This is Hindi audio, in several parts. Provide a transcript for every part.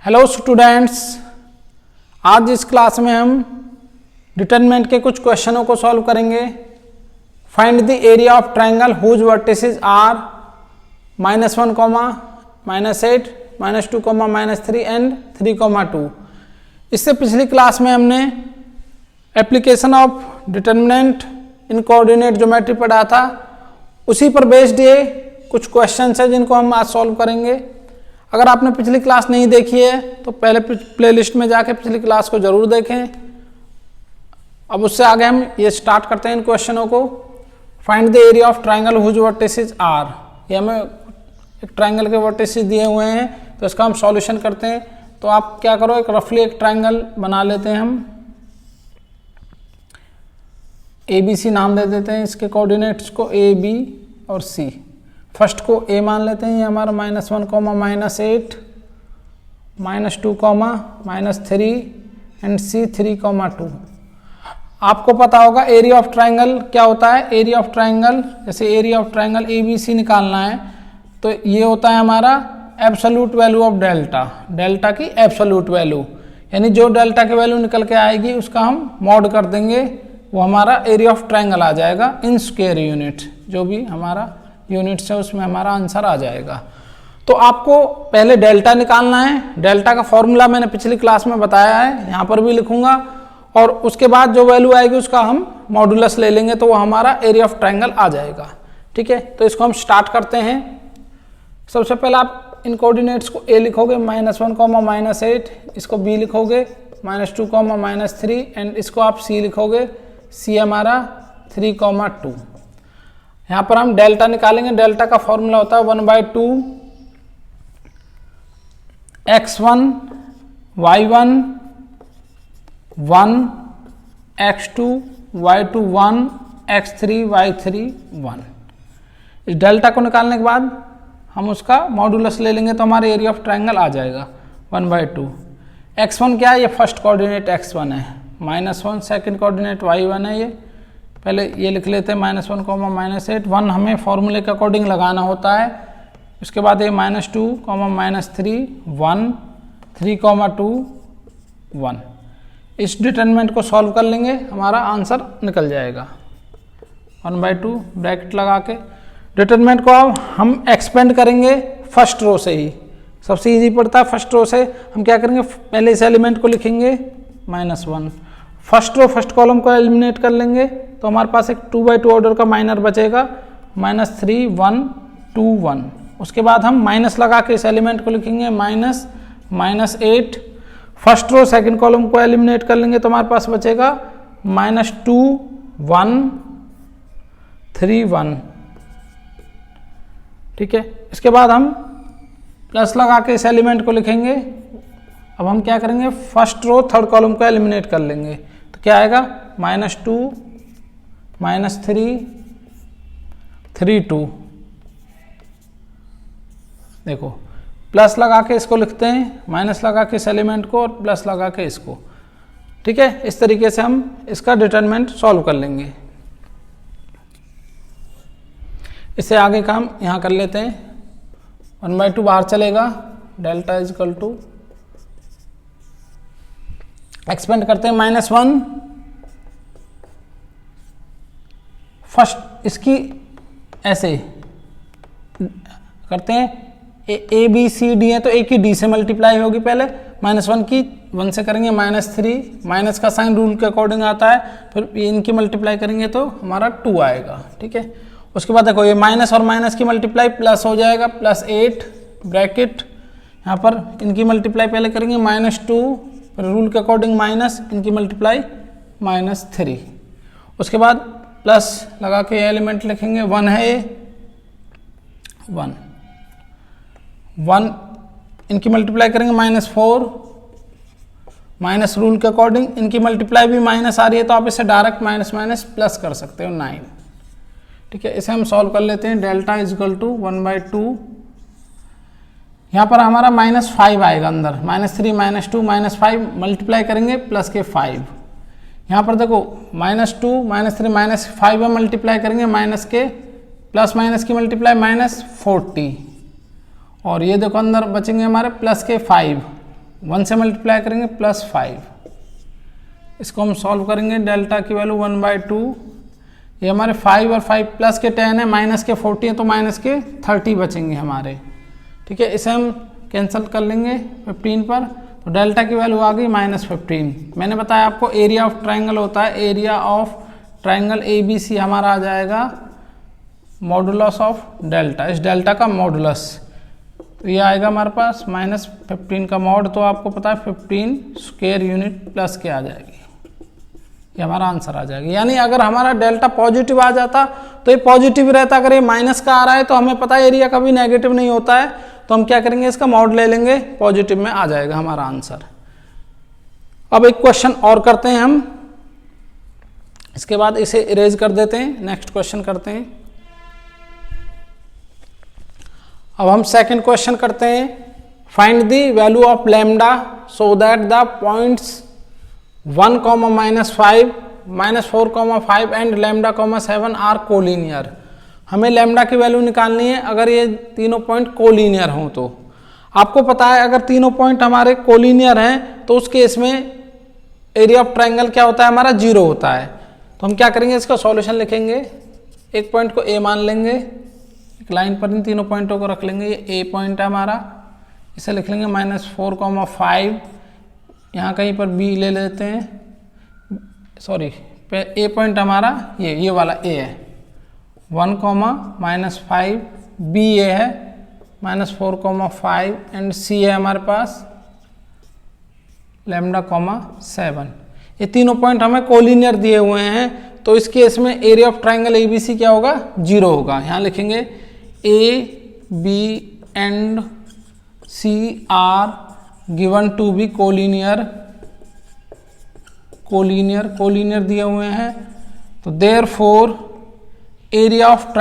हेलो स्टूडेंट्स, आज इस क्लास में हम डिटरमिनेंट के कुछ क्वेश्चनों को सॉल्व करेंगे। Find the area of triangle whose vertices are -1, -8, -2, -3 and 3, 2। इससे पिछली क्लास में हमने application of determinant in coordinate geometry पढ़ा था। उसी पर बेस्ड ये कुछ क्वेश्चंस हैं जिनको हम आज सॉल्व करेंगे। अगर आपने पिछली क्लास नहीं देखी है तो पहले प्लेलिस्ट में जाके पिछली क्लास को जरूर देखें। अब उससे आगे हम ये स्टार्ट करते हैं इन क्वेश्चनों को। Find the area of triangle whose vertices are. ये हमें एक ट्रायंगल के वर्टिसेस दिए हुए हैं तो इसका हम सॉल्यूशन करते हैं। तो आप क्या करो, एक रफली एक ट्रायंगल बना लेते हैं। हम ABC नाम दे देते हैं इसके कोऑर्डिनेट्स को, AB और C। फर्स्ट को A मान लेते हैं, ये हमारा -1, -8, -2, -3 एंड C 3, 2। आपको पता होगा एरिया ऑफ ट्रायंगल क्या होता है। एरिया ऑफ ट्रायंगल, जैसे एरिया ऑफ ट्रायंगल ABC निकालना है तो ये होता है हमारा absolute value of delta, delta की एब्सोल्यूट वैल्यू, यानी जो डेल्टा की वैल्यू निकल के आएगी उसका हम मॉड कर देंगे, वो हमारा एरिया ऑफ ट्रायंगल आ जाएगा इन स्क्वायर यूनिट। जो भी हमारा यूनिट्स है उसमें हमारा आंसर आ जाएगा। तो आपको पहले डेल्टा निकालना है। डेल्टा का फॉर्मूला मैंने पिछली क्लास में बताया है, यहाँ पर भी लिखूंगा। और उसके बाद जो वैल्यू आएगी उसका हम मॉडुलस ले लेंगे तो वो हमारा एरिया ऑफ ट्रायंगल आ जाएगा। ठीक है, तो इसको हम स्टार्ट करते हैं। सबसे पहले आप इन कोऑर्डिनेट्स को A लिखोगे -1, -8, इसको B लिखोगे -2, -3 एंड इसको आप C लिखोगे, C हमारा 3, 2। यहाँ पर हम डेल्टा निकालेंगे। डेल्टा का फॉर्मूला होता है 1/2 x1 y1 1 x2 y2 1 x3 y3 1। इस डेल्टा को निकालने के बाद हम उसका मॉडुलस ले लेंगे तो हमारे एरिया ऑफ ट्रायंगल आ जाएगा 1/2। x1 क्या है, ये फर्स्ट कोऑर्डिनेट x1 है, -1 सेकंड कोऑर्डिनेट y1 है। ये पहले ये लिख लेते हैं -1, -8, 1 हमें फॉर्मूले के अकॉर्डिंग लगाना होता है। उसके बाद ये -2, -3 1 3, 2 1। इस डिटरमिनेंट को सॉल्व कर लेंगे, हमारा आंसर निकल जाएगा 1/2 ब्रैकेट लगा के। डिटरमिनेंट को अब हम एक्सपेंड करेंगे फर्स्ट रो से ही, सबसे इजी पड़ता है फर्स्ट रो से। हम क्या करेंगे, पहले इस एलिमेंट को लिखेंगे -1, फर्स्ट रो फर्स्ट कॉलम को एलिमिनेट कर लेंगे तो हमारे पास एक 2/2 ऑर्डर का माइनर बचेगा, -3 1 2 1। उसके बाद हम माइनस लगा के इस एलिमेंट को लिखेंगे -8। फर्स्ट रो सेकंड कॉलम को एलिमिनेट कर लेंगे तो हमारे पास बचेगा -2 1 3 1। ठीक है, इसके बाद हम प्लस लगा के इस एलिमेंट को लिखेंगे। अब हम क्या करेंगे, फर्स्ट रो थर्ड कॉलम को एलिमिनेट कर लेंगे तो क्या आएगा -2 -3 3 2। देखो प्लस लगा के इसको लिखते हैं, माइनस लगा के इस एलिमेंट को और प्लस लगा के इसको। ठीक है, इस तरीके से हम इसका डिटरमिनेंट सॉल्व कर लेंगे। इससे आगे काम यहाँ कर लेते हैं। 1/2 बाहर चलेगा, डेल्टा इजकल टू एक्सपेंड करते हैं -1। फर्स्ट इसकी ऐसे करते हैं, A B C D है तो A की D से मल्टीप्लाई होगी पहले, -1 की 1 से करेंगे -3, माइनस का साइन रूल के अकॉर्डिंग आता है, फिर इनकी मल्टीप्लाई करेंगे तो हमारा 2 आएगा। ठीक है, उसके बाद देखो ये माइनस और माइनस की मल्टीप्लाई प्लस हो जाएगा, +8 ब्रैकेट, यहाँ पर इनकी मल्टीप्लाई पहले करेंगे -2, फिर रूल के अकॉर्डिंग माइनस, इनकी मल्टीप्लाई -3। उसके बाद प्लस लगा के एलिमेंट लिखेंगे, 1 है ये 1 इनकी मल्टीप्लाई करेंगे -4, माइनस रूल के अकॉर्डिंग इनकी मल्टीप्लाई भी माइनस आ रही है तो आप इसे डायरेक्ट माइनस प्लस कर सकते हो 9। ठीक है, इसे हम सॉल्व कर लेते हैं। डेल्टा इजकल टू 1/2, यहाँ पर हमारा -5 आएगा अंदर, -3 -2 -5 मल्टीप्लाई करेंगे प्लस के 5। यहाँ पर देखो -2 -3 -5 में मल्टीप्लाई करेंगे माइनस के, प्लस माइनस की मल्टीप्लाई -40, और ये देखो अंदर बचेंगे हमारे प्लस के 5, 1 से मल्टीप्लाई करेंगे +5, इसको हम सॉल्व करेंगे, डेल्टा की वैल्यू 1/2, ये हमारे 5 और 5 प्लस के 10 है, माइनस के 40 है, तो माइनस के 30 बचेंगे हमारे। ठीक है, इसे हम कैंसिल कर लेंगे 15 पर, तो डेल्टा की वैल्यू आ गई -15। मैंने बताया आपको एरिया ऑफ ट्रायंगल होता है, एरिया ऑफ ट्रायंगल ABC हमारा आ जाएगा मॉडुलस ऑफ डेल्टा, इस डेल्टा का मॉडुलस, तो ये आएगा हमारे पास -15 का मॉड, तो आपको पता है 15 स्क्वायर यूनिट प्लस के आ जाएगी, ये हमारा आंसर आ जाएगा। यानी अगर हमारा डेल्टा पॉजिटिव आ जाता तो ये पॉजिटिव रहता, अगर ये माइनस का आ रहा है तो हमें पता है एरिया कभी नेगेटिव नहीं होता है, तो हम क्या करेंगे, इसका मॉड ले लेंगे, पॉजिटिव में आ जाएगा हमारा आंसर। अब एक क्वेश्चन और करते हैं हम, इसके बाद इसे इरेज कर देते हैं, नेक्स्ट क्वेश्चन करते हैं। अब हम सेकंड क्वेश्चन करते हैं, find the value of lambda so that the points 1, -5, -4, and lambda, 7 are collinear. हमें लैम्डा की वैल्यू निकालनी है अगर ये तीनों पॉइंट कोलिनियर हों तो। आपको पता है अगर तीनों पॉइंट हमारे कोलिनियर हैं तो उस केस में एरिया ऑफ ट्रायंगल क्या होता है, हमारा 0 होता है। तो हम क्या करेंगे, इसका सॉल्यूशन लिखेंगे, एक पॉइंट को A मान लेंगे, एक लाइन पर इन तीनों पॉइंटों को रख लेंगे, ये A पॉइंट है हमारा, इसे लिख लेंगे -4, 5, यहाँ कहीं पर B ले लेते हैं, सॉरी A पॉइंट हमारा ये वाला A है, 1, -5, B A है, -4, 5 एंड C है हमारे पास लैम्डा, 7। ये तीनों पॉइंट हमें कोलिनियर दिए हुए हैं, तो इस केस में एरिया ऑफ ट्रायंगल ABC क्या होगा, 0 होगा। यहाँ लिखेंगे A, B and C are given to be collinear दिए हुए हैं, तो therefore area of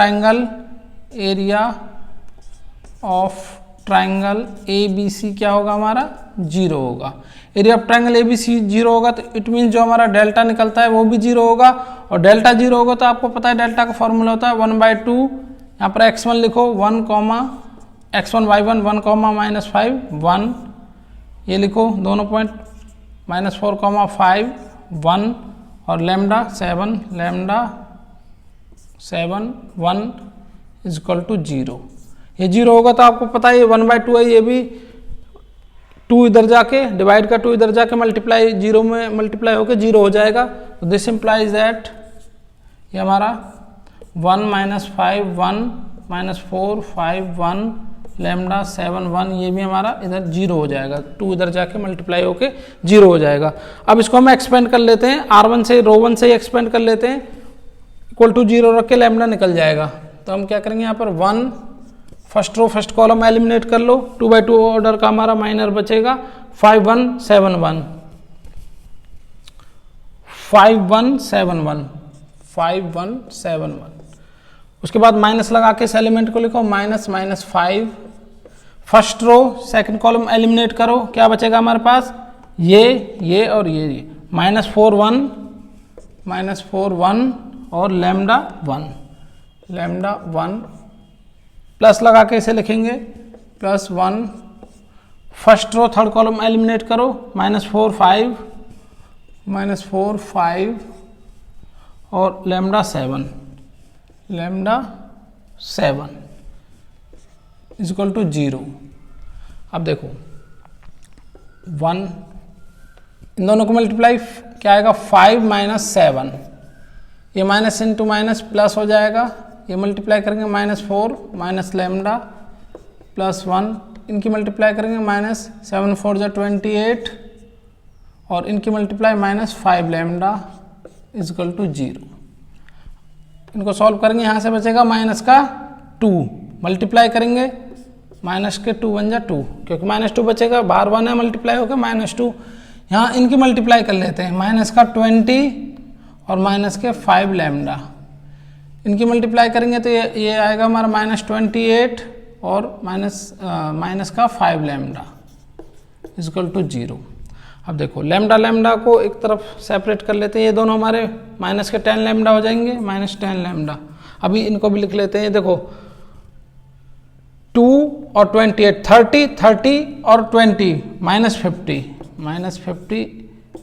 triangle ABC क्या होगा हमारा, 0 होगा। एरिया ऑफ ट्रायंगल ABC 0 होगा तो इट मीन जो हमारा डेल्टा निकलता है वो भी 0 होगा, और डेल्टा 0 होगा तो आपको पता है डेल्टा का फॉर्मूला होता है 1/2, यहाँ पर x1 लिखो, x1y1 1, -5 1, ये लिखो दोनों पॉइंट, -4, 5 1 और लैम्डा 7 1 = 0। ये 0 होगा तो आपको पता है ये 1/2 है, ये भी 2 इधर जाके डिवाइड का 2 इधर जाके मल्टीप्लाई 0 में मल्टीप्लाई होकर 0 हो जाएगा, तो दिस इम्प्लाइज दैट ये हमारा 1 -5 1 -4 5 1 लैम्डा 7 1, ये भी हमारा इधर 0 हो जाएगा, 2 इधर जाके मल्टीप्लाई होके 0 हो जाएगा। अब इसको हम एक्सपेंड कर लेते हैं, R1 से रो1 से ही एक्सपेंड कर लेते हैं, = 0 रख के लैम्डा निकल जाएगा। तो हम क्या करेंगे, यहाँ पर 1 first row first column eliminate कर लो, 2/2 ऑर्डर का हमारा माइनर बचेगा, 5 1 7 1 5 1 7 1 5 1 7 1। उसके बाद माइनस लगा के इस एलिमेंट को लिखो, -5। First row second column eliminate करो, क्या बचेगा हमारे पास, ये और ये -4 1 और लैम्डा 1 प्लस लगा के इसे लिखेंगे +1। First row third column eliminate करो, -4 5 और लैम्डा 7 = 0। अब देखो 1 इन दोनों को मल्टीप्लाई क्या आएगा, 5 - 7, ये माइनस इंटू माइनस प्लस हो जाएगा, ये मल्टीप्लाई करेंगे -4 - लैम्डा +1, इनकी मल्टीप्लाई करेंगे -7 4 = 28 और इनकी मल्टीप्लाई -5 लैम्डा = 0। इनको सॉल्व करेंगे, यहाँ से बचेगा -2, मल्टीप्लाई करेंगे -2 बन जा 2, क्योंकि -2 बचेगा, बाहर 1 है, मल्टीप्लाई होकर -2, यहाँ इनकी मल्टीप्लाई कर लेते हैं, -20 और -5 लैम्डा, इनकी मल्टीप्लाई करेंगे तो ये आएगा हमारा -28 और -5 लैम्डा = 0। अब देखो लैम्डा को एक तरफ सेपरेट कर लेते हैं, ये दोनों हमारे -10 लैम्डा हो जाएंगे, -10 लैम्डा। अभी इनको भी लिख लेते हैं, देखो 2 और 28, 30 और 20 -50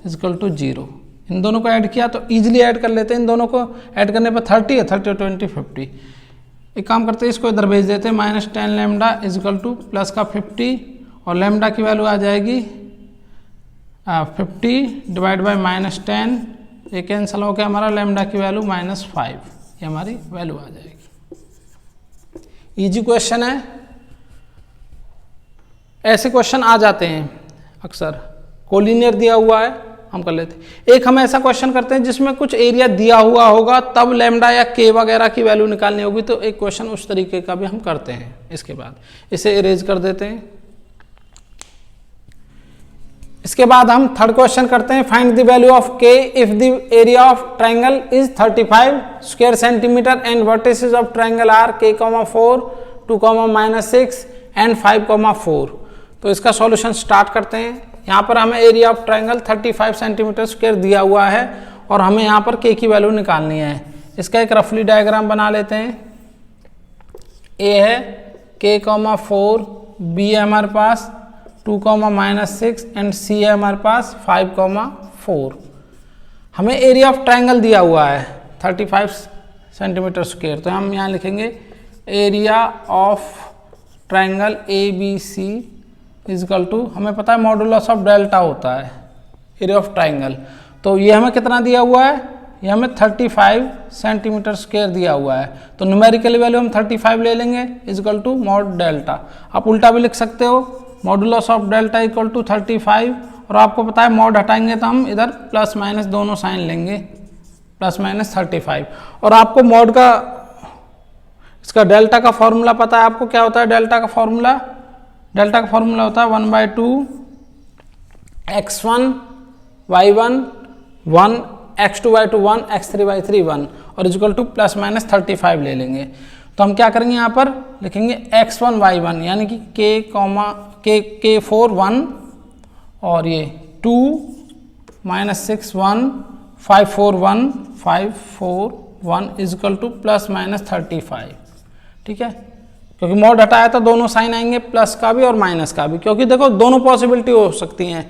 इजकल टू 0। इन दोनों को ऐड किया तो इजीली ऐड कर लेते हैं। इन दोनों को ऐड करने पर 30 है, 30 और 20 50। एक काम करते हैं, इसको इधर भेज देते हैं। -10 लैम्डा इजकल टू प्लस का 50 और लैम्डा की वैल्यू आ जाएगी 50 डिवाइड बाई -10, ये कैंसिल हो गया हमारा, लैम्डा की वैल्यू -5, ये हमारी वैल्यू आ जाएगी। इजी क्वेश्चन है, ऐसे क्वेश्चन आ जाते हैं अक्सर। कोलिनियर दिया हुआ है, हम कर लेते हैं। एक हम ऐसा क्वेश्चन करते हैं जिसमें कुछ एरिया दिया हुआ होगा, तब लैम्डा या के वगैरह की वैल्यू निकालनी होगी, तो एक क्वेश्चन उस तरीके का भी हम करते हैं। इसके बाद इसे इरेज कर देते हैं। इसके बाद हम थर्ड क्वेश्चन करते हैं, find the value of k if the area of triangle is 35 square centimeter and vertices of triangle are k, 4, 2, -6 and 5, 4। तो इसका सॉल्यूशन स्टार्ट करते हैं। यहाँ पर हमें area of triangle 35 centimetre square दिया हुआ है और हमें यहाँ पर के की वैल्यू निकालनी है। इसका एक रफली डायग्राम बना लेते हैं। ए है k, 4, बी है हमारे पास 2, -6 एंड सी है हमारे पास 5, 4। हमें एरिया ऑफ ट्राइंगल दिया हुआ है 35 सेंटीमीटर स्क्वायर, तो हम यहाँ लिखेंगे area of triangle ABC is equal to, हमें पता है मॉडुलस ऑफ डेल्टा होता है एरिया ऑफ ट्राइंगल। तो ये हमें कितना दिया हुआ है, ये हमें 35 सेंटीमीटर स्क्वायर दिया हुआ है, तो न्यूमेरिकल वैल्यू हम 35 ले लेंगे इजकल टू मॉड डेल्टा। आप उल्टा भी लिख सकते हो, modulus of delta equal to 35, और आपको पता है मॉड हटाएंगे तो हम इधर प्लस माइनस दोनों साइन लेंगे, +-35। और आपको मॉड का, इसका डेल्टा का फॉर्मूला पता है आपको, क्या होता है डेल्टा का फॉर्मूला? डेल्टा का फॉर्मूला होता है 1/2 x1 y1 1 x2y2 1 x3y3 1 और इक्वल टू +-35 ले लेंगे। तो हम क्या करेंगे, यहाँ पर लिखेंगे x1 y1 यानी कि k4 1 और ये 2 -6 1 5 4 1 5 4 1 इक्वल टू +-35। ठीक है, क्योंकि मॉड हटाया तो दोनों साइन आएंगे, प्लस का भी और माइनस का भी, क्योंकि देखो दोनों पॉसिबिलिटी हो सकती हैं।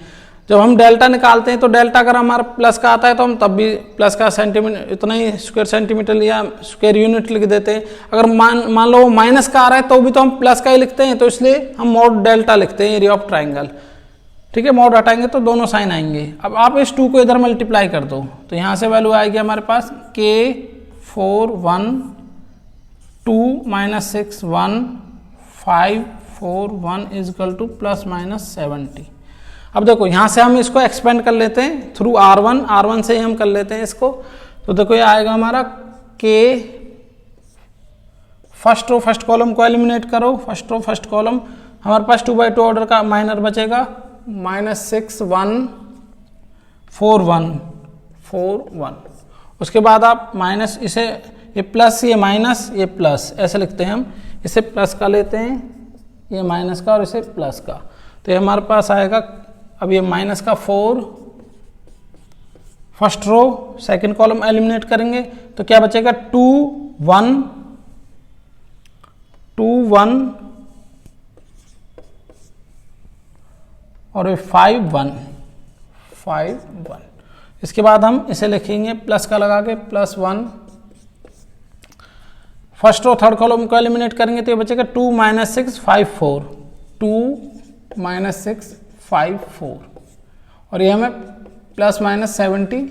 जब हम डेल्टा निकालते हैं तो डेल्टा अगर हमारा प्लस का आता है तो हम तब भी प्लस का सेंटीमीटर इतना ही स्क्वायर सेंटीमीटर या स्क्वायर यूनिट लिख देते हैं। अगर मान लो माइनस का आ रहा है तो भी तो हम प्लस का ही लिखते हैं, तो इसलिए हम मॉड डेल्टा लिखते हैं एरिया ऑफ ट्राइंगल। ठीक है, मॉड हटाएंगे तो दोनों साइन आएंगे। अब आप इस 2 को इधर मल्टीप्लाई कर दो तो यहाँ से वैल्यू आएगी हमारे पास k4 1 2 -6 1 5 4 1 इजकल टू +-70। अब देखो यहाँ से हम इसको एक्सपेंड कर लेते हैं थ्रू R1 से ही हम कर लेते हैं इसको। तो देखो ये आएगा हमारा k, first row first column को एलिमिनेट करो, फर्स्ट रो फर्स्ट कॉलम हमारे पास 2/2 ऑर्डर का माइनर बचेगा, -6 1 4 1 4 1। उसके बाद आप माइनस, इसे ये प्लस ये माइनस ये प्लस ऐसे लिखते हैं हम, इसे प्लस का लेते हैं, ये माइनस का और इसे प्लस का, तो ये हमारे पास आएगा। अब ये माइनस का 4 first row second column eliminate करेंगे तो क्या बचेगा 2 1 2 1 और 5 1 5 1। इसके बाद हम इसे लिखेंगे प्लस का लगा के +1, फर्स्ट रो थर्ड कॉलम को एलिमिनेट करेंगे तो ये बचेगा 2 -6 5 4 2 -6 5 4 और ये हमें +-70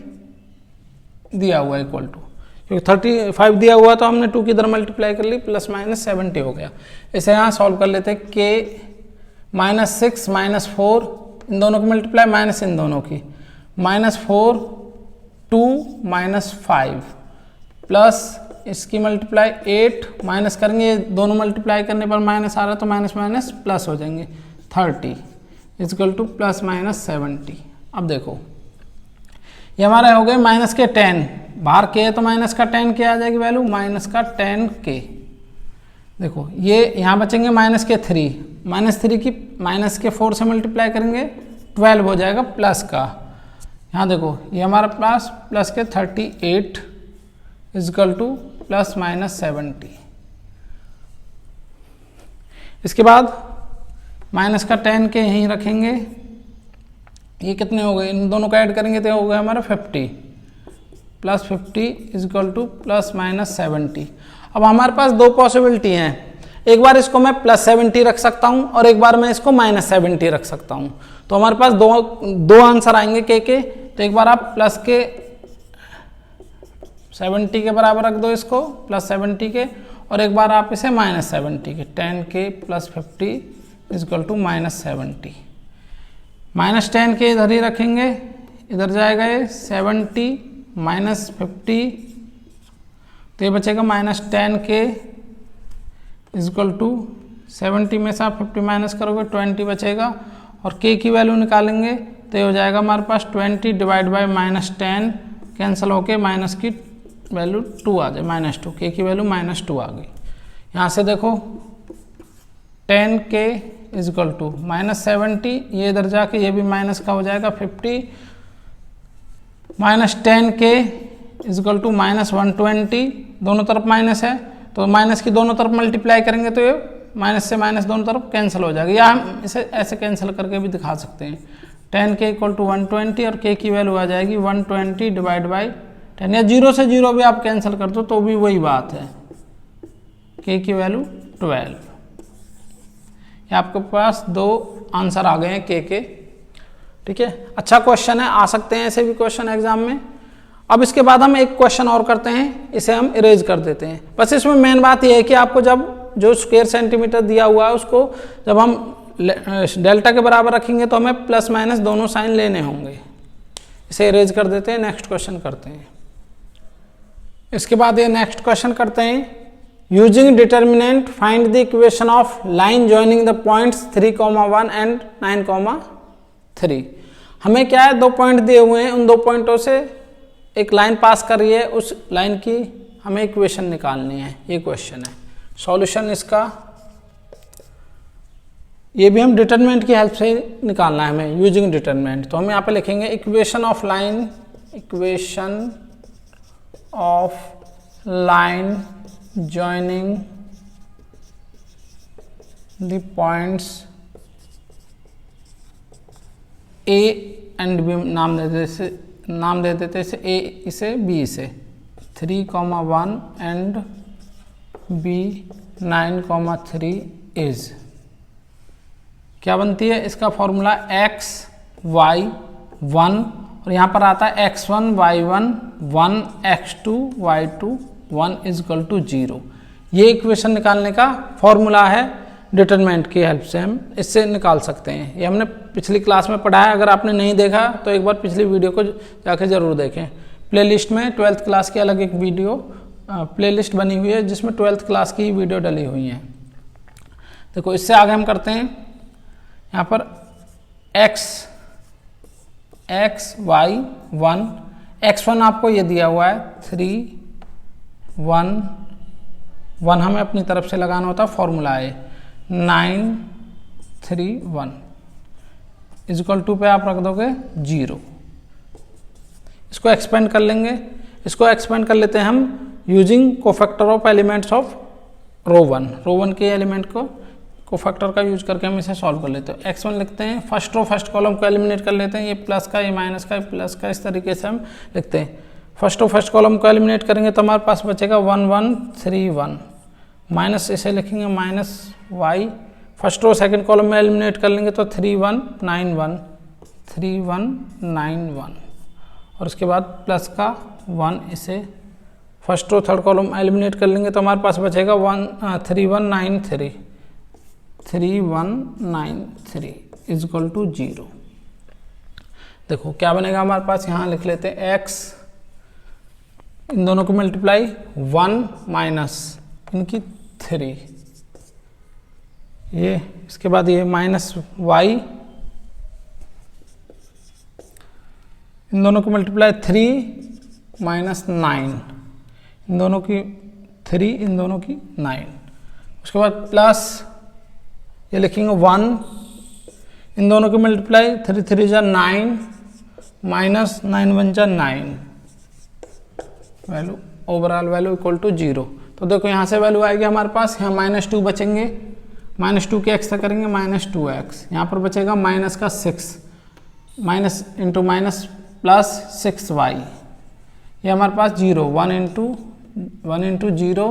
दिया हुआ है इक्वल टू, क्योंकि 35 दिया हुआ तो हमने 2 की इधर मल्टीप्लाई कर ली, +-70 हो गया। इसे यहाँ सॉल्व कर लेते हैं। k -6 -4 इन दोनों की मल्टीप्लाई माइनस इन दोनों की, -4 2 -5 प्लस इसकी मल्टीप्लाई 8 माइनस करेंगे, दोनों मल्टीप्लाई करने पर माइनस आ रहा है तो माइनस माइनस प्लस हो जाएंगे 30 इक्वल टू +-70। अब देखो ये हमारे हो गए माइनस के 10, बाहर के है तो माइनस का 10 के आ जाएगी वैल्यू, माइनस का 10 के। देखो ये यहाँ बचेंगे माइनस के 3, -3 की माइनस के 4 से मल्टीप्लाई करेंगे 12 हो जाएगा प्लस का। यहाँ देखो ये हमारा प्लस के 38 इक्वल टू +-70। इसके बाद माइनस का 10 के यहीं रखेंगे। ये कितने हो गए, इन दोनों को ऐड करेंगे तो हो गया हमारा 50 plus 50 is equal two plus minus 70। अब हमारे पास दो पॉसिबिलिटी हैं, एक बार इसको मैं प्लस 70 रख सकता हूं और एक बार मैं इसको माइनस 70 रख सकता हूं। तो हमारे पास दो आंसर आएंगे के। तो एक बार आप प्लस के 70 के बराबर रख दो इसको, प्लस 70 के, और एक बार आप इसे minus 70 k, 10 k plus 50 is equal to minus 70। Minus 10 k इधर ही रखेंगे, इधर जाएगा ये 70 माइनस 50, तो ये बचेगा माइनस 10 के इज इक्वल टू 70 में से आप 50 माइनस करोगे 20 बचेगा, और के की वैल्यू निकालेंगे तो ये हो जाएगा हमारे पास 20 डिवाइड बाई माइनस 10, कैंसिल होके माइनस की वैल्यू 2 आ जाए, -2, के की वैल्यू -2 आ गई। यहाँ से देखो 10 के इज इक्वल टू -70, ये इधर जाके ये भी माइनस का हो जाएगा 50, -10 के इज इक्वल टू -120, दोनों तरफ माइनस है तो माइनस की दोनों तरफ मल्टीप्लाई करेंगे तो ये माइनस से माइनस दोनों तरफ कैंसिल हो जाएगा, या हम इसे ऐसे कैंसिल करके भी दिखा सकते हैं। 10 के इक्वल टू 120 और के की वैल्यू आ जाएगी 120 डिवाइड बाई 10, या 0 से 0 भी आप कैंसिल कर दो तो भी वही बात है, के की वैल्यू 12। ये आपके पास दो आंसर आ गए हैं के। ठीक है, अच्छा क्वेश्चन है, आ सकते हैं ऐसे भी क्वेश्चन एग्जाम में। अब इसके बाद हम एक क्वेश्चन और करते हैं, इसे हम इरेज कर देते हैं। बस इसमें मेन बात यह है कि आपको जब जो स्क्वायर सेंटीमीटर दिया हुआ है उसको जब हम डेल्टा के बराबर रखेंगे तो हमें प्लस माइनस दोनों साइन लेने होंगे। इसे इरेज कर देते हैं, नेक्स्ट क्वेश्चन करते हैं। इसके बाद ये नेक्स्ट क्वेश्चन करते हैं, using determinant find the equation of line joining the points 3,1 and 9,3। हमें क्या है, दो पॉइंट दिए हुए हैं, उन दो पॉइंटों से एक लाइन पास कर रही है, उस लाइन की हमें इक्वेशन निकालनी है। ये क्वेश्चन है, सॉल्यूशन इसका ये भी हम डिटरमिनेंट की हेल्प से निकालना है हमें, यूजिंग डिटरमिनेंट। तो हम यहाँ पे लिखेंगे equation of line, equation of line joining the points A and B, नाम दे देते इसे ए इसे बी से, 3,1 एंड बी 9,3 इज क्या बनती है, इसका फॉर्मूला x y 1 और यहाँ पर आता है x1 y1 1 x2 y2 1 is equal to 0। ये इक्वेशन निकालने का फॉर्मूला है, डिटरमिनेंट की हेल्प से हम इससे निकाल सकते हैं। ये हमने पिछली क्लास में पढ़ा है, अगर आपने नहीं देखा तो एक बार पिछली वीडियो को जाकर ज़रूर देखें। प्लेलिस्ट में 12th क्लास की अलग एक वीडियो प्लेलिस्ट बनी हुई है जिसमें 12th क्लास की वीडियो डली हुई है। देखो इससे आगे हम करते हैं, यहाँ पर x y 1, x1 आपको ये दिया हुआ है 3 1 1 हमें अपनी तरफ से लगाना होता है, फॉर्मूला है 9 3 1 इज इक्वल टू पे आप रख दोगे 0। इसको एक्सपेंड कर लेंगे, इसको एक्सपेंड कर लेते हैं हम using cofactor of elements of row 1 के एलिमेंट को कोफैक्टर का यूज करके हम इसे सॉल्व कर लेते हैं। x1 लिखते हैं, फर्स्ट रो फर्स्ट कॉलम को एलिमिनेट कर लेते हैं, ये प्लस का, ये माइनस का, ये प्लस का, इस तरीके से हम लिखते हैं। फर्स्ट रो फर्स्ट कॉलम को एलिमिनेट करेंगे तो हमारे पास बचेगा 1 1 3 1, माइनस इसे लिखेंगे minus y, first row second column में एलिमिनेट कर लेंगे तो 3 1 9 1 3 1 9 1, और उसके बाद प्लस का 1, इसे first row third column eliminate कर लेंगे तो हमारे पास बचेगा 3 1 9 3 3 1 9 3 इज इक्वल टू 0। देखो क्या बनेगा हमारे पास, यहाँ लिख लेते हैं x, इन दोनों को मल्टीप्लाई 1 माइनस इनकी 3, ये इसके बाद ये माइनस y, इन दोनों को मल्टीप्लाई 3 माइनस 9, इन दोनों की 3 इन दोनों की 9, उसके बाद प्लस ये लिखेंगे 1, इन दोनों की मल्टीप्लाई 3 3 जा 9 माइनस 9 1 जा 9, value overall value equal to 0। तो देखो यहाँ से वैल्यू आएगी हमारे पास, यहाँ -2 बचेंगे, -2 के एक्स तक करेंगे -2x, यहाँ पर बचेगा माइनस का 6, minus into minus plus 6y, ये हमारे पास 0, 1 इंटू 0,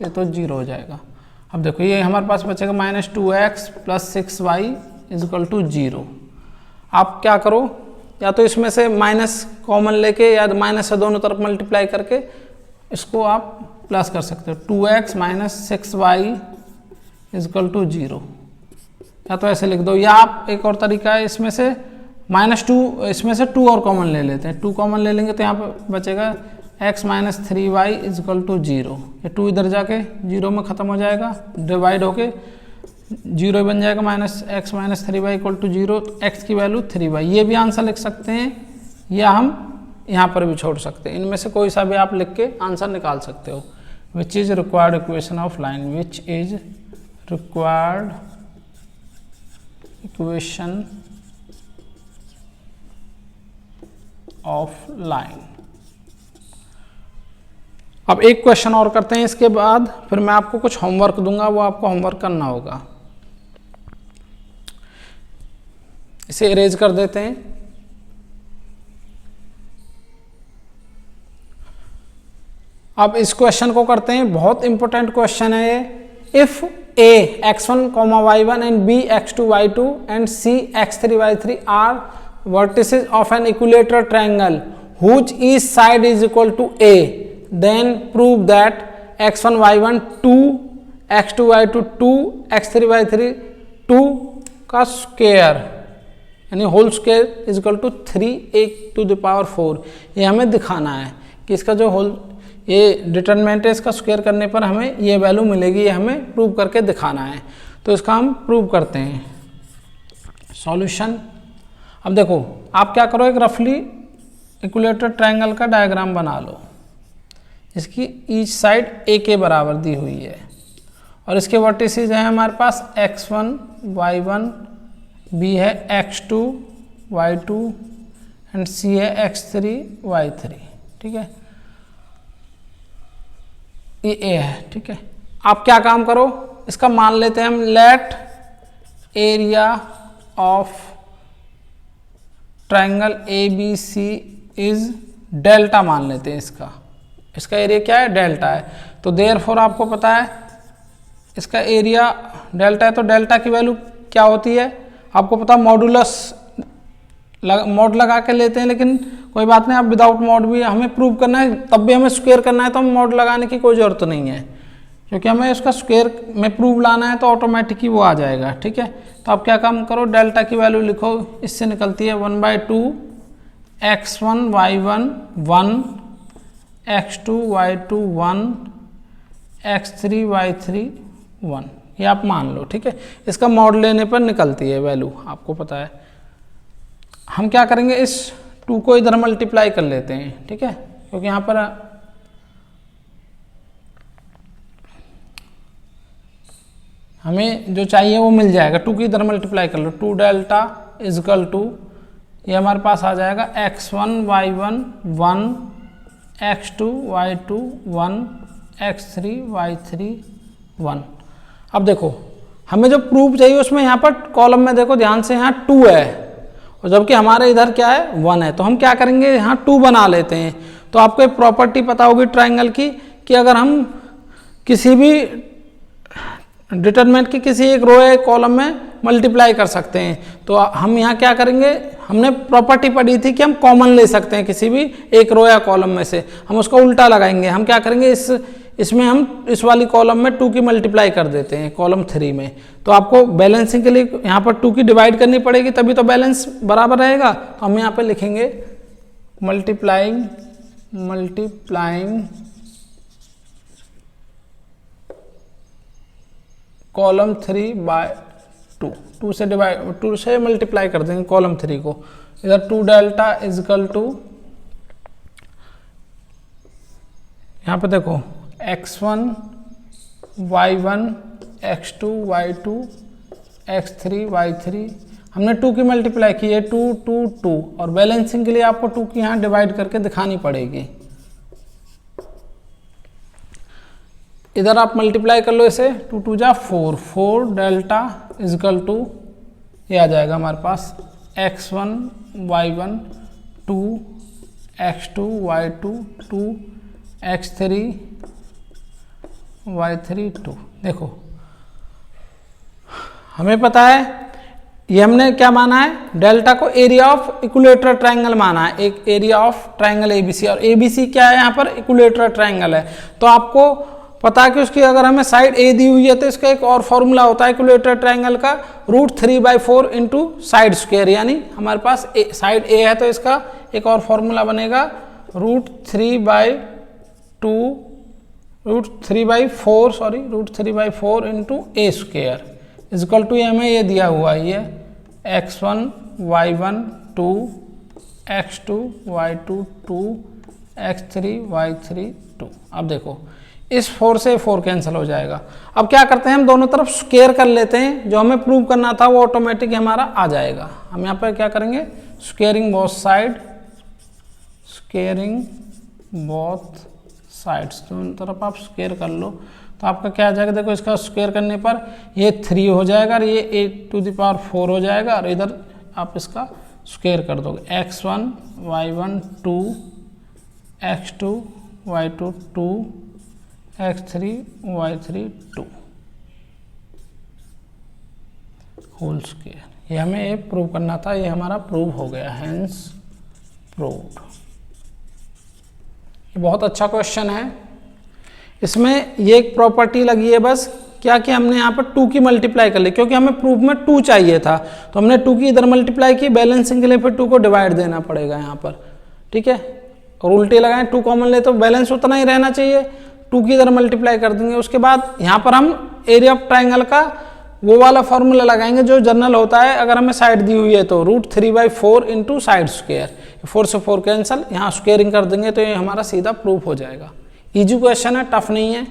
ये तो 0 हो जाएगा। अब देखो ये हमारे पास बचेगा -2x plus 6y is equal to 0। आप क्या करो, या तो इसमें से माइनस कॉमन लेके या माइनस से दोनों तरफ मल्टीप्लाई करके इसको आप प्लस कर सकते हो, 2x minus 6y is equal to 0, या तो ऐसे लिख दो, या आप एक और तरीका है इसमें से -2, इसमें से 2 और कॉमन ले लेते हैं, 2 कॉमन ले लेंगे तो यहाँ पर बचेगा x minus 3y is equal to 0, ये 2 इधर जाके 0 में ख़त्म हो जाएगा, डिवाइड होके 0 बन जाएगा, -x minus 3y equal to 0, x की वैल्यू 3y। ये भी आंसर लिख सकते हैं या हम यहाँ पर भी छोड़ सकते हैं, इनमें से कोई सा भी आप लिख के आंसर निकाल सकते हो। Which is required equation of line, which is required equation of line. अब एक क्वेश्चन और करते हैं, इसके बाद फिर मैं आपको कुछ होमवर्क दूंगा, वो आपको होमवर्क करना होगा। इसे इरेज कर देते हैं। अब इस क्वेश्चन को करते हैं, बहुत इंपॉर्टेंट क्वेश्चन है ये। If a x1, y1 and b x2, y2 and c x3, y3 are vertices of an equilateral triangle whose each side is equal to a, then prove that x1, y1 2, x2, y2 2, x3, y3 2 का स्क्वायर यानी whole square is equal to 3a⁴। ये हमें दिखाना है कि इसका जो होल ये डिटरमिनेंट है, इसका स्क्वायर करने पर हमें ये वैल्यू मिलेगी, ये हमें प्रूव करके दिखाना है। तो इसका हम प्रूव करते हैं। सॉल्यूशन, अब देखो आप क्या करो, एक रफली इक्विलेटरल ट्रायंगल का डायग्राम बना लो, इसकी ईच साइड a के बराबर दी हुई है और इसके वर्टिसेस हैं हमारे पास x1, y1, b है x2, y2 एंड c है x3, y3। ठीक है, ये a है। ठीक है, आप क्या काम करो, इसका मान लेते हैं हम, let area of triangle ABC is delta मान लेते हैं। इसका एरिया क्या है, डेल्टा है। तो देयरफॉर आपको पता है इसका एरिया डेल्टा है, तो डेल्टा की वैल्यू क्या होती है आपको पता, मॉडुलस मॉड लगा के लेते हैं, लेकिन कोई बात नहीं, आप विदाउट मॉड भी हमें प्रूव करना है, तब भी हमें स्क्वायर करना है तो हम मॉड लगाने की कोई ज़रूरत नहीं है, क्योंकि हमें उसका स्क्वायर में प्रूव लाना है तो ऑटोमेटिक ही वो आ जाएगा। ठीक है, तो आप क्या काम करो, डेल्टा की वैल्यू लिखो, इससे निकलती है 1/2 x1, y1 1, x2, y2 1, x3, y3 1, ये आप मान लो। ठीक है, इसका मॉड लेने पर निकलती है वैल्यू, आपको पता है। हम क्या करेंगे, इस 2 को इधर मल्टीप्लाई कर लेते हैं। ठीक है, क्योंकि यहाँ पर हमें जो चाहिए वो मिल जाएगा। 2 की इधर मल्टीप्लाई कर लो, 2 डेल्टा इजकल टू, ये हमारे पास आ जाएगा x1, y1 1, x2, y2 1, x3, y3 1। अब देखो हमें जो प्रूफ चाहिए उसमें यहाँ पर कॉलम में देखो ध्यान से, यहाँ 2 है और जबकि हमारे इधर क्या है 1 है, तो हम क्या करेंगे, यहाँ 2 बना लेते हैं। तो आपको एक प्रॉपर्टी पता होगी ट्रायंगल की कि अगर हम किसी भी डिटरमिनेंट की किसी एक रो या कॉलम में मल्टीप्लाई कर सकते हैं, तो हम यहाँ क्या करेंगे, हमने प्रॉपर्टी पढ़ी थी कि हम कॉमन ले सकते हैं किसी भी एक रो या कॉलम में से, हम उसका उल्टा लगाएंगे। हम क्या करेंगे, इसमें हम इस वाली कॉलम में 2 की मल्टीप्लाई कर देते हैं कॉलम 3 में। तो आपको बैलेंसिंग के लिए यहाँ पर 2 की डिवाइड करनी पड़ेगी, तभी तो बैलेंस बराबर रहेगा। तो हम यहाँ पे लिखेंगे मल्टीप्लाइंग कॉलम 3/2, 2 से मल्टीप्लाई कर देंगे कॉलम 3 को। इधर 2 डेल्टा इजकल टू, यहाँ पे देखो x1, y1, x2, y2, x3, y3, हमने 2 की मल्टीप्लाई की है, 2 2 2, और बैलेंसिंग के लिए आपको 2 की यहाँ डिवाइड करके दिखानी पड़ेगी। इधर आप मल्टीप्लाई कर लो इसे, 2 2 जा 4, 4 डेल्टा इजकल टू ये आ जाएगा हमारे पास x1 y1 2 x2 y2 2 x3 y3 2। देखो हमें पता है ये हमने क्या माना है, डेल्टा को एरिया ऑफ इक्विलेटरल ट्रायंगल माना है, एक एरिया ऑफ ट्रायंगल एबीसी, और एबीसी क्या है यहाँ पर इक्विलेटरल ट्रायंगल है। तो आपको पता है कि उसकी अगर हमें साइड ए दी हुई है तो इसका एक और फॉर्मूला होता है इक्विलेटरल ट्रायंगल का, √3/4 इंटू साइड स्क्वायर, यानी हमारे पास साइड ए है तो इसका एक और फॉर्मूला बनेगा √3/4 into a square is equal to हमें ये दिया हुआ है, ये x1 y1 2 x2 y2 2 x3 y3 2। अब देखो इस 4 से 4 कैंसिल हो जाएगा। अब क्या करते हैं, हम दोनों तरफ स्क्वायर कर लेते हैं, जो हमें प्रूव करना था वो ऑटोमेटिक हमारा आ जाएगा। हम यहाँ पर क्या करेंगे, squaring both side, squaring both sides, दोनों तरफ आप स्क्वायर कर लो तो आपका क्या आ जाएगा, देखो इसका स्क्वायर करने पर ये 3 हो जाएगा और ये 8⁴ हो जाएगा, और इधर आप इसका स्क्वायर कर दोगे, x1 y1 2 x2 y2 2 x3 y3 2 whole square. ये हमें ये प्रूव करना था, ये हमारा प्रूव हो गया, हेंस प्रूव्ड। ये बहुत अच्छा क्वेश्चन है। इसमें ये एक प्रॉपर्टी लगी है बस, क्या कि हमने यहाँ पर 2 की मल्टीप्लाई कर ली, क्योंकि हमें प्रूफ में 2 चाहिए था तो हमने 2 की इधर मल्टीप्लाई की, बैलेंसिंग के लिए फिर 2 को डिवाइड देना पड़ेगा यहाँ पर, ठीक है। और उल्टे लगाएं, 2 कॉमन ले तो बैलेंस उतना ही रहना चाहिए, 2 की इधर मल्टीप्लाई कर देंगे। उसके बाद यहाँ पर हम एरिया ऑफ ट्राइंगल का वो वाला फॉर्मूला लगाएंगे जो जनरल होता है, अगर हमें साइड दी हुई है तो √3/4 इंटू साइड स्क्वायर, 4 से 4 कैंसल, यहाँ स्क्वेयरिंग कर देंगे तो ये हमारा सीधा प्रूफ हो जाएगा। इजी क्वेश्चन है, टफ नहीं है।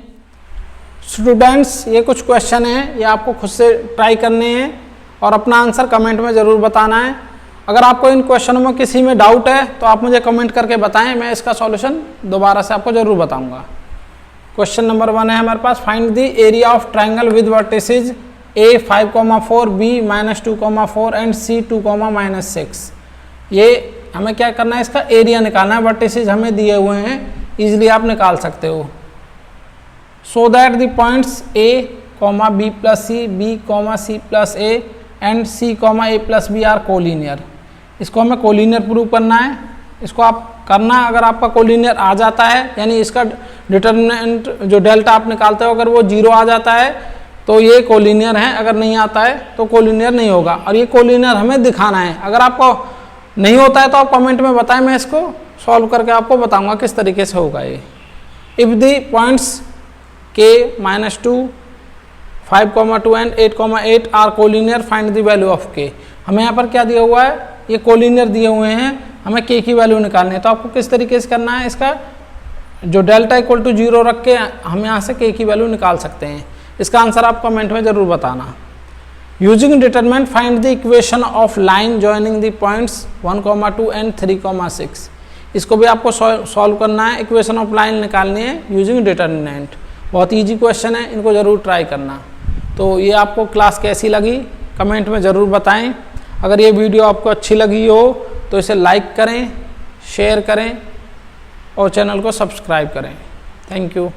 स्टूडेंट्स ये कुछ क्वेश्चन है, ये आपको खुद से ट्राई करने हैं और अपना आंसर कमेंट में ज़रूर बताना है। अगर आपको इन क्वेश्चनों में किसी में डाउट है तो आप मुझे कमेंट करके बताएं, मैं इसका सॉल्यूशन दोबारा से आपको ज़रूर बताऊंगा। क्वेश्चन नंबर 1 है हमारे पास, find the area of triangle with vertices A 5,4 B -2,4 and C 2,-6। ये हमें क्या करना है, इसका एरिया निकालना है, वर्टिसेज हमें दिए हुए हैं, इजीली आप निकाल सकते हो। So that the points A, B + C, B, C + A and C, A + B are collinear. इसको हमें कोलिनियर प्रूव करना है। इसको आप करना, अगर आपका कोलिनियर आ जाता है, यानी इसका डिटरमिनेंट जो डेल्टा आप निकालते हो अगर वो 0 आ जाता है तो ये कोलिनियर है, अगर नहीं आता है तो कोलिनियर नहीं होगा, और ये कोलिनियर हमें दिखाना है। अगर आपको नहीं होता है तो आप कमेंट में बताएं, मैं इसको सॉल्व करके आपको बताऊंगा किस तरीके से होगा ये। If the points K -2 5,2 and 8,8 are collinear, find the value of K। हमें यहाँ पर क्या दिया हुआ है, ये कोलिनियर दिए हुए हैं, हमें K की वैल्यू निकालनी है। तो आपको किस तरीके से करना है, इसका जो डेल्टा = 0 रख के हम यहाँ से K की वैल्यू निकाल सकते हैं। इसका आंसर आप कमेंट में जरूर बताना। Using determinant find the equation of line joining the points 1,2 and 3,6। इसको भी आपको सॉल्व करना है, इक्वेशन ऑफ लाइन निकालनी है यूजिंग डिटरमिनेंट। बहुत इजी क्वेश्चन है, इनको ज़रूर ट्राई करना। तो ये आपको क्लास कैसी लगी कमेंट में ज़रूर बताएं। अगर ये वीडियो आपको अच्छी लगी हो तो इसे लाइक करें, शेयर करें और चैनल को सब्सक्राइब करें। Thank you.